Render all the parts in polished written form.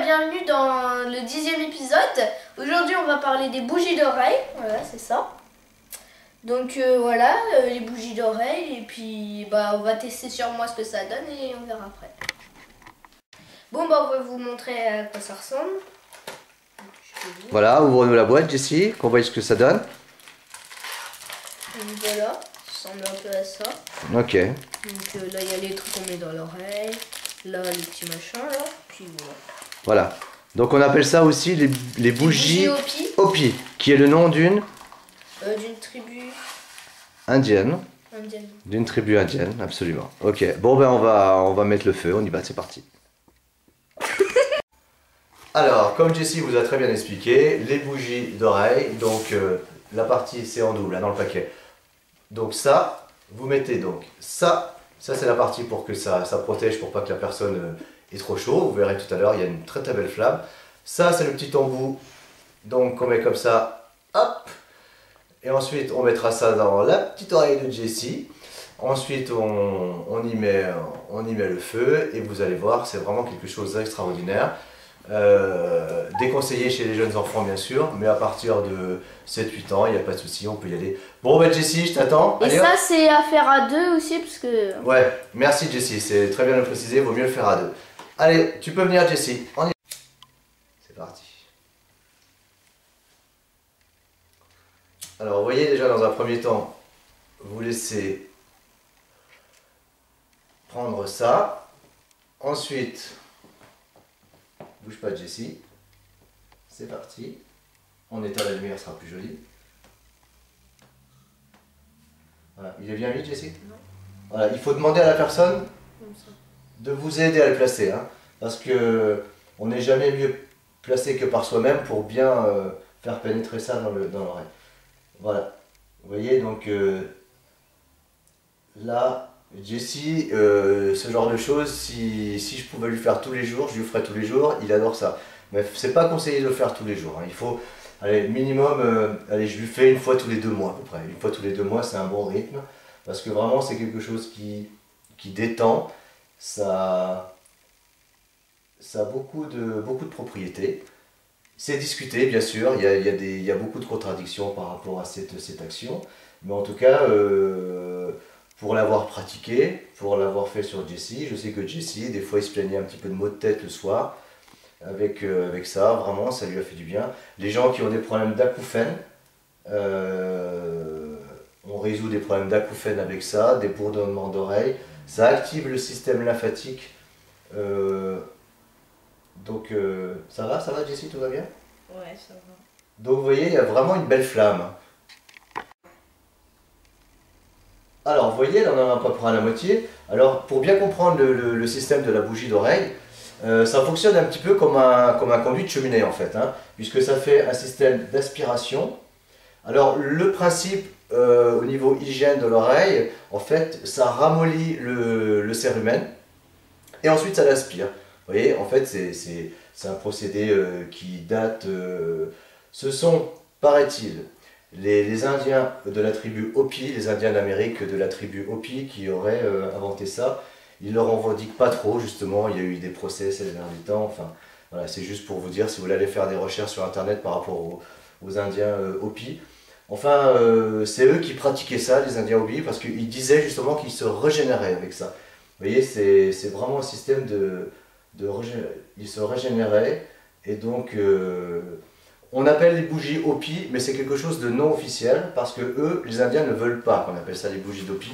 bienvenue dans le 10e épisode. Aujourd'hui on va parler des bougies d'oreilles, voilà c'est ça. Donc voilà, les bougies d'oreilles et puis on va tester sur moi ce que ça donne et on verra après. Bon on va vous montrer à quoi ça ressemble. Voilà, ouvre-nous la boîte Jessie, qu'on voit ce que ça donne. Donc voilà, ça ressemble un peu à ça. Ok. Donc là il y a les trucs qu'on met dans l'oreille, là les petits machins là, puis voilà. Voilà. Donc on appelle ça aussi les bougies Hopi, qui est le nom d'une tribu indienne. indienne. D'une tribu indienne, absolument. Ok, bon ben on va mettre le feu, on y va, c'est parti. Alors, comme Jessie vous a très bien expliqué, les bougies d'oreille, donc la partie c'est en double, hein, dans le paquet. Donc ça, vous mettez donc ça c'est la partie pour que ça protège, pour pas que la personne ait trop chaud. Vous verrez tout à l'heure, il y a une très très belle flamme. Ça c'est le petit embout, donc on met comme ça, hop. Et ensuite on mettra ça dans la petite oreille de Jessie. Ensuite on y met le feu et vous allez voir, c'est vraiment quelque chose d'extraordinaire. Déconseillé chez les jeunes enfants bien sûr, mais à partir de 7-8 ans, il n'y a pas de souci, on peut y aller. Bon ben Jessie, je t'attends. Et ça c'est à faire à deux aussi parce que... Ouais, merci Jessie, c'est très bien de le préciser, vaut mieux le faire à deux. Allez, tu peux venir Jessie, on y va. C'est parti. Alors vous voyez déjà dans un premier temps, vous laissez prendre ça. Ensuite, bouge pas Jessie. C'est parti. On éteint la lumière, ce sera plus joli. Voilà. Il est bien vite Jessie? Non. Voilà, il faut demander à la personne de vous aider à le placer. Hein, parce que on n'est jamais mieux placé que par soi-même pour bien faire pénétrer ça dans l'oreille. Voilà. Vous voyez donc là, Jessie, ce genre de choses, si je pouvais lui faire tous les jours, je lui ferais tous les jours, il adore ça. Mais c'est pas conseillé de le faire tous les jours. Hein. Il faut, allez, minimum, allez, je lui fais une fois tous les 2 mois à peu près. Une fois tous les 2 mois, c'est un bon rythme. Parce que vraiment, c'est quelque chose qui détend. Ça a beaucoup de propriétés. C'est discuté, bien sûr. Il y a beaucoup de contradictions par rapport à cette action. Mais en tout cas, pour l'avoir pratiqué, pour l'avoir fait sur Jessie, je sais que Jessie, des fois, il se plaignait un petit peu de maux de tête le soir. Avec ça, vraiment, ça lui a fait du bien. Les gens qui ont des problèmes d'acouphènes, on résout des problèmes d'acouphènes avec ça, des bourdonnements d'oreilles. Ça active le système lymphatique. Donc, ça va Jessie, tout va bien? Ouais, ça va. Donc vous voyez, il y a vraiment une belle flamme. Alors, vous voyez, là on en a à peu près à la moitié. Alors, pour bien comprendre le système de la bougie d'oreille, ça fonctionne un petit peu comme un conduit de cheminée en fait, hein, puisque ça fait un système d'aspiration. Alors le principe au niveau hygiène de l'oreille, en fait, ça ramollit le cérumen et ensuite ça l'aspire. Vous voyez, en fait, c'est un procédé qui date. Ce sont, paraît-il, les Indiens de la tribu Hopi, les Indiens d'Amérique de la tribu Hopi qui auraient inventé ça. Ils ne le revendiquent pas trop, justement, il y a eu des procès ces derniers temps, enfin, voilà, c'est juste pour vous dire, si vous voulez aller faire des recherches sur internet par rapport aux Indiens Hopi. Enfin, c'est eux qui pratiquaient ça, les Indiens Hopi, parce qu'ils disaient justement qu'ils se régénéraient avec ça. Vous voyez, c'est vraiment un système ils se régénéraient, et donc, on appelle les bougies Hopi, mais c'est quelque chose de non officiel, parce que eux, les Indiens ne veulent pas qu'on appelle ça les bougies d'Hopi.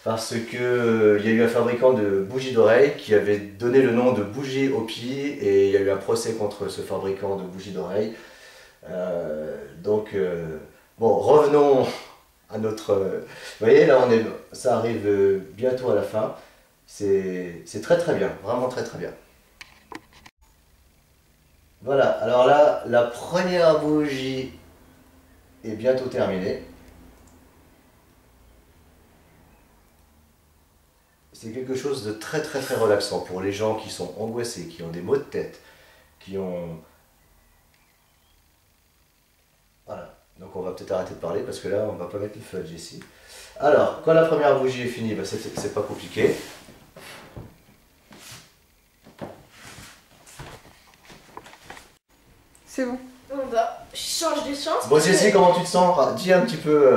Parce que il y a eu un fabricant de bougies d'oreilles qui avait donné le nom de bougie Hopi et il y a eu un procès contre ce fabricant de bougies d'oreilles. Bon, revenons à notre... vous voyez, là, ça arrive bientôt à la fin. C'est très très bien, vraiment très très bien. Voilà, alors là, la première bougie est bientôt terminée. C'est quelque chose de très très très relaxant pour les gens qui sont angoissés, qui ont des maux de tête, qui ont... Voilà, donc on va peut-être arrêter de parler parce que là on va pas mettre le feu à Jessie. Alors, quand la première bougie est finie, bah, c'est pas compliqué. C'est bon. Bah, je change de sens. Bon, Jessie, comment tu te sens? Dis un petit peu.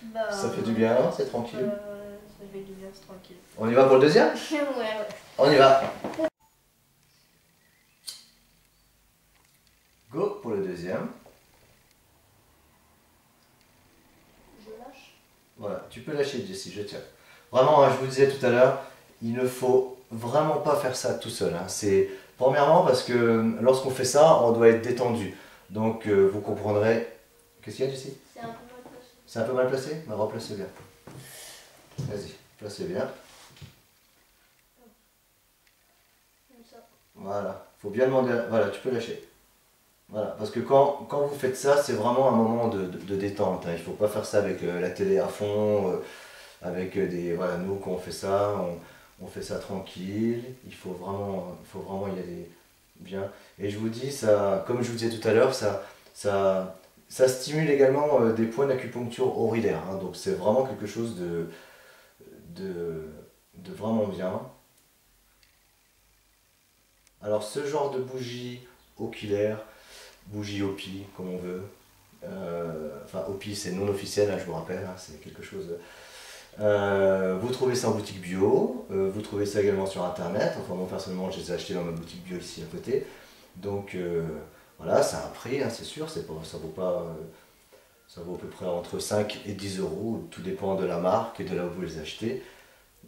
Bah, Ça fait du bien, c'est tranquille. Ça fait du bien, c'est tranquille. On y va pour le deuxième? Ouais. On y va. Go pour le deuxième. Je lâche. Voilà, tu peux lâcher Jessie, je tiens. Vraiment, hein, je vous disais tout à l'heure, il ne faut vraiment pas faire ça tout seul. Hein. C'est premièrement parce que lorsqu'on fait ça, on doit être détendu. Donc vous comprendrez. Qu'est-ce qu'il y a Jessie? C'est un peu mal placé. C'est un peu mal placé? Bah replace bien. Vas-y, placez bien. Comme ça. Voilà, faut bien demander. Voilà, tu peux lâcher. Voilà, parce que quand vous faites ça, c'est vraiment un moment de détente. Hein. Il ne faut pas faire ça avec la télé à fond, avec des. Voilà, nous, quand on fait ça, on fait ça tranquille. Il faut vraiment y aller bien. Et je vous dis, ça, comme je vous disais tout à l'heure, ça stimule également des points d'acupuncture aurillaire. Hein. Donc c'est vraiment quelque chose de vraiment bien. Alors ce genre de bougie oculaire, bougie Hopi, comme on veut. Enfin, Hopi, c'est non officiel, hein, je vous rappelle, hein, c'est quelque chose. Vous trouvez ça en boutique bio, vous trouvez ça également sur internet. Enfin, moi personnellement, je les ai achetés dans ma boutique bio ici à côté. Donc voilà, ça a un prix, hein, c'est sûr, c'est pas, ça vaut pas. Ça vaut à peu près entre 5 et 10 euros, tout dépend de la marque et de là où vous les achetez.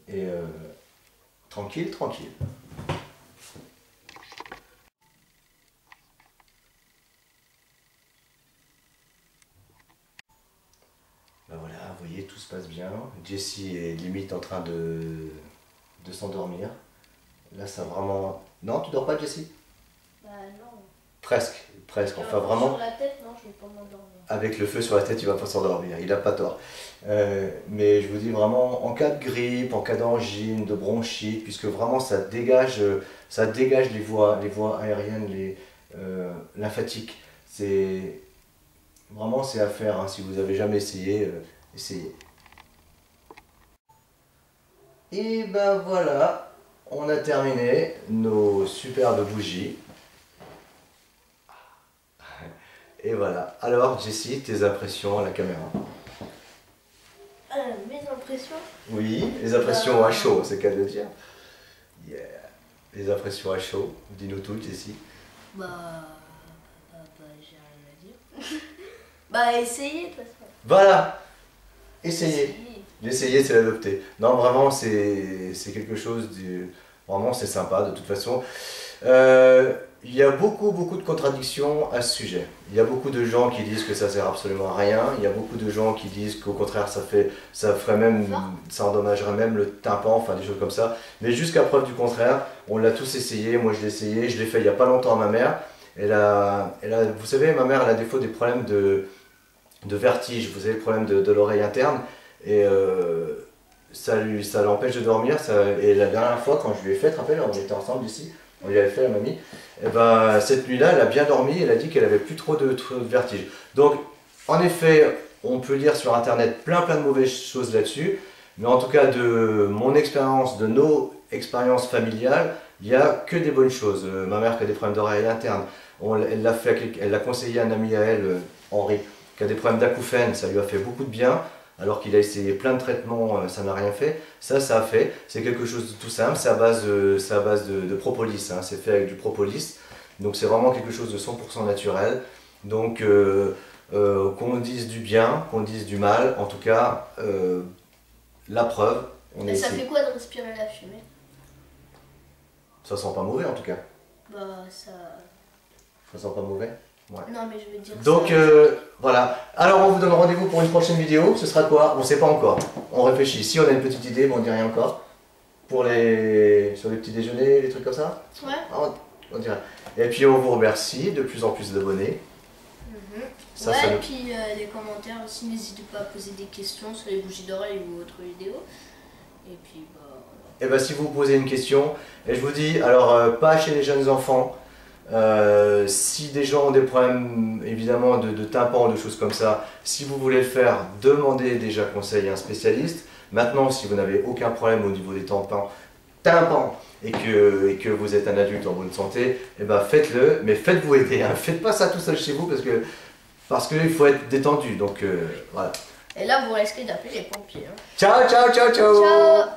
Et tranquille, tranquille. Ben voilà, vous voyez, tout se passe bien. Jessie est limite en train de s'endormir. Là, ça vraiment... Non, tu dors pas, Jessie? Bah non. Presque, presque. Enfin, vraiment... Sur la tête, non, je vais pas m'endormir. Avec le feu sur la tête, il va pas s'endormir. Il a pas tort. Mais je vous dis vraiment, en cas de grippe, en cas d'angine, de bronchite, puisque vraiment ça dégage les voies aériennes, les lymphatiques. C'est... Vraiment, c'est à faire, hein. Si vous n'avez jamais essayé, essayez. Et ben voilà, on a terminé nos superbes bougies. Et voilà. Alors, Jessie, tes impressions à la caméra? Mes impressions? Oui, les impressions à chaud, c'est qu'à le dire. Yeah. Les impressions à chaud, dis-nous tout, Jessie. Bah, j'ai rien à dire. Bah, essayez de toute façon. Voilà, essayez. Essayez. L'essayer, c'est l'adopter. Non, vraiment, c'est quelque chose de... Vraiment, c'est sympa, de toute façon. Il y a beaucoup de contradictions à ce sujet. Il y a beaucoup de gens qui disent que ça sert absolument à rien. Il y a beaucoup de gens qui disent qu'au contraire, ça endommagerait même le tympan, enfin des choses comme ça. Mais jusqu'à preuve du contraire, on l'a tous essayé. Moi, je l'ai essayé. Je l'ai fait il n'y a pas longtemps à ma mère. Vous savez, ma mère, elle a des fois des problèmes de vertige. Vous avez le problème de l'oreille interne. Et ça l'empêche de dormir. Et la dernière fois, quand je lui ai fait, tu te rappelles, on était ensemble ici, on lui avait fait à mamie, et ben, cette nuit-là, elle a bien dormi, elle a dit qu'elle avait plus trop de vertige. Donc, en effet, on peut lire sur internet plein de mauvaises choses là-dessus, mais en tout cas, de mon expérience, de nos expériences familiales, il n'y a que des bonnes choses. Ma mère qui a des problèmes d'oreille interne, elle l'a conseillé à un ami à elle, Henri, qui a des problèmes d'acouphènes, ça lui a fait beaucoup de bien. Alors qu'il a essayé plein de traitements, ça n'a rien fait. Ça a fait. C'est quelque chose de tout simple, c'est à base de propolis, hein. C'est fait avec du propolis. Donc c'est vraiment quelque chose de 100% naturel. Donc qu'on dise du bien, qu'on dise du mal, en tout cas, la preuve, on est Et ça ici. fait quoi de respirer la fumée? Ça sent pas mauvais en tout cas. Bah, ça... Ça sent pas mauvais. Ouais. Non, mais je veux dire... Donc voilà. Alors on vous donne rendez-vous pour une prochaine vidéo. Ce sera quoi? On ne sait pas encore. On réfléchit. Si on a une petite idée, mais on ne dit rien encore. Sur les petits déjeuners, les trucs comme ça. Ouais. Ah, on dirait. Et puis on vous remercie de plus en plus d'abonnés. Ça, ouais, ça et nous- puis les commentaires aussi, n'hésitez pas à poser des questions sur les bougies d'oreille ou autres vidéos. Et puis, bah... Et bien si vous posez une question, et je vous dis, alors pas chez les jeunes enfants. Si des gens ont des problèmes évidemment de tympan, de choses comme ça, si vous voulez le faire, demandez déjà conseil à un spécialiste. Maintenant, si vous n'avez aucun problème au niveau des tympans, tympan et que vous êtes un adulte en bonne santé, et ben faites-le, mais faites-vous aider. Hein. Faites pas ça tout seul chez vous parce qu'il faut être détendu. Donc voilà. Et là, vous risquez d'appeler les pompiers. Hein. Ciao, ciao, ciao, ciao. Ciao.